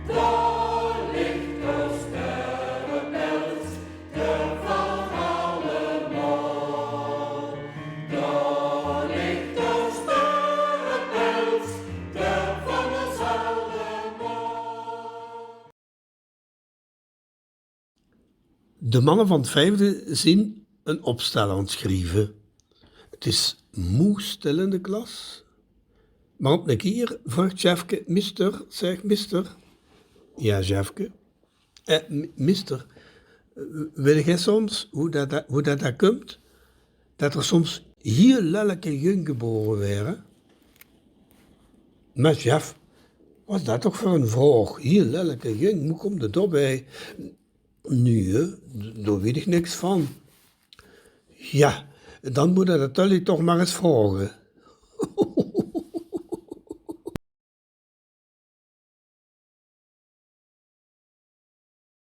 Daar ligt de sterrenbeeld, de van allemaal. Daar ligt de sterrenbeeld, de van ons allemaal. De mannen van het vijfde zien een opstel aan het schrijven. Het is moe stil in de klas. Maar op een keer vraagt Jefke, mister, zeg mister. Ja, Jefke. Mister, weet jij soms hoe dat komt? Dat er soms heel lelijke jong geboren werden? Maar Jef, wat is dat toch voor een vraag? Heel lelijke jong, hoe komt het daarbij? Nee, daar weet ik niks van. Ja, dan moet je dat jullie toch maar eens vragen.